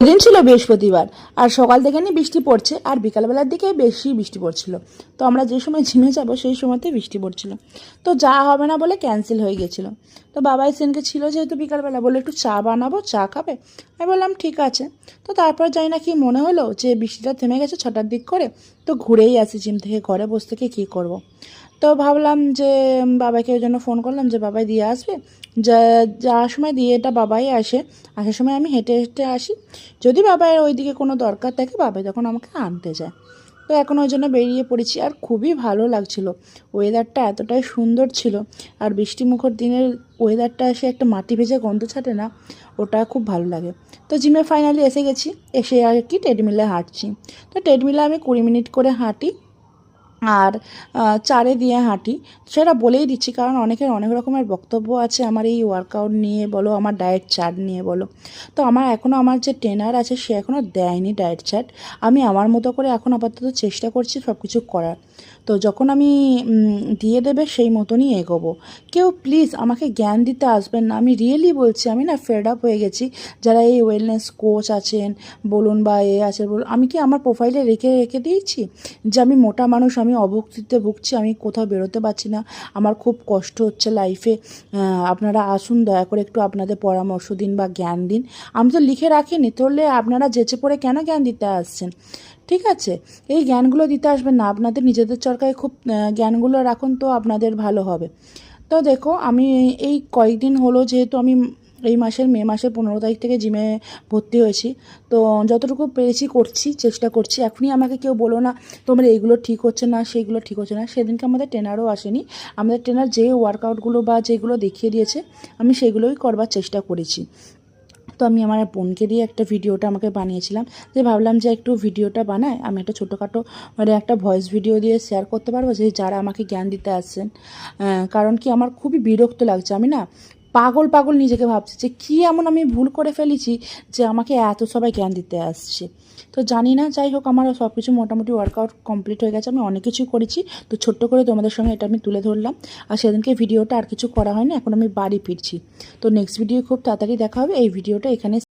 সেদিন ছিল বৃহস্পতিবার, আর সকাল থেকে নিয়ে বৃষ্টি পড়ছে, আর বিকালবেলার দিকে বেশি বৃষ্টি পড়ছিল। তো আমরা যে সময় জিমে যাব সেই সময়তে বৃষ্টি পড়ছিল, তো যাওয়া হবে না বলে ক্যান্সেল হয়ে গেছিলো। তো বাবাই সেনকে ছিল যেহেতু বিকালবেলা, বলে একটু চা বানাবো, চা খাবে? আমি বললাম ঠিক আছে। তো তারপর যাই না কি মনে হলো যে বৃষ্টিটা থেমে গেছে 6টার দিক করে, তো ঘুরেই আসি জিম থেকে, ঘরে বসে থেকে কী করব। তো ভাবলাম যে বাবাকে ওই জন্য ফোন করলাম যে বাবাই দিয়ে আসবে। যাওয়ার সময় দিয়ে এটা বাবাই আসে, আসার সময় আমি হেঁটে হেঁটে আসি। যদি বাবার ওইদিকে কোনো দরকার থাকে বাবাই তখন আমাকে আনতে যায়। তো এখন ওই জন্য বেরিয়ে পড়েছি, আর খুবই ভালো লাগছিল। ওয়েদারটা এতটাই সুন্দর ছিল, আর বৃষ্টিমুখর দিনের ওয়েদারটা এসে একটা মাটি ভেজা গন্ধ ছাটে না, ওটা খুব ভালো লাগে। তো জিমে ফাইনালি এসে গেছি, এসে আর কি ট্রেডমিলে হাঁটছি। তো ট্রেডমিলে আমি 20 মিনিট করে হাঁটি, আর চারে দিয়ে হাঁটি। সেটা বলেই দিচ্ছি, কারণ অনেকের অনেক রকমের বক্তব্য আছে আমার এই ওয়ার্কআউট নিয়ে বলো, আমার ডায়েট চার্ট নিয়ে বলো। তো আমার যে ট্রেনার আছে সে এখনও দেয়নি ডায়েট চার্ট। আমি আমার মতো করে এখন আপাতত চেষ্টা করছি সব কিছু করার। তো যখন আমি দিয়ে দেবে সেই মতনই এগোবো। কেউ প্লিজ আমাকে জ্ঞান দিতে আসবেন না, আমি রিয়েলি বলছি। আমি না ফেড আপ হয়ে গেছি। যারা এই ওয়েলনেস কোচ আছেন বলুন বা আছে বলুন, আমি কি আমার প্রোফাইলে রেখে রেখে দিয়েছি যে আমি মোটা মানুষ, আমি অভুক্তিতে ভুগছি, আমি কোথাও বেরোতে পারছি না, আমার খুব কষ্ট হচ্ছে লাইফে, আপনারা আসুন দয়া করে একটু আপনাদের পরামর্শ দিন বা জ্ঞান দিন। আমি তো লিখে রাখিনি, তাহলে আপনারা যেচে পড়ে কেন জ্ঞান দিতে আসছেন? ঠিক আছে, এই জ্ঞানগুলো দিতে আসবেন না, আপনাদের নিজেদের চরকায় খুব জ্ঞানগুলো রাখুন, তো আপনাদের ভালো হবে। তো দেখো, আমি এই কয়েকদিন হলো যেহেতু আমি এই মাসের মে মাসের 15 তারিখ থেকে জিমে ভর্তি হয়েছি, তো যতটুকু পেরেছি করছি, চেষ্টা করছি। এখনই আমাকে কেউ বলো না তোমার এইগুলো ঠিক হচ্ছে না, সেইগুলো ঠিক হচ্ছে না। সেদিনকে আমাদের ট্রেনারও আসেনি, আমাদের ট্রেনার যে ওয়ার্কআউটগুলো বা যেগুলো দেখিয়ে দিয়েছে আমি সেগুলোই করবার চেষ্টা করেছি। তো আমি আমার বোনকে দিয়ে একটা ভিডিওটা আমাকে বানিয়েছিলাম, যে ভাবলাম যে একটু ভিডিওটা বানায়, আমি একটা ছোটোখাটো মানে একটা ভয়েস ভিডিও দিয়ে শেয়ার করতে পারবো, যে যারা আমাকে জ্ঞান দিতে আসছেন। কারণ কি আমার খুবই বিরক্ত লাগছে, আমি না পাগল পাগল নিজেকে ভাবছি যে কী এমন আমি ভুল করে ফেলেছি যে আমাকে এত সবাই জ্ঞান দিতে আসছে। তো জানি না, যাই হোক আমার সব কিছু মোটামুটি ওয়ার্কআউট কমপ্লিট হয়ে গেছে, আমি অনেক কিছুই করেছি। তো ছোট্ট করে তোমাদের সঙ্গে এটা আমি তুলে ধরলাম। আর সেদিনকে ভিডিওটা আর কিছু করা হয়নি, এখন আমি বাড়ি ফিরছি। তো নেক্সট ভিডিও খুব তাড়াতাড়ি দেখা হবে। এই ভিডিওটা এখানে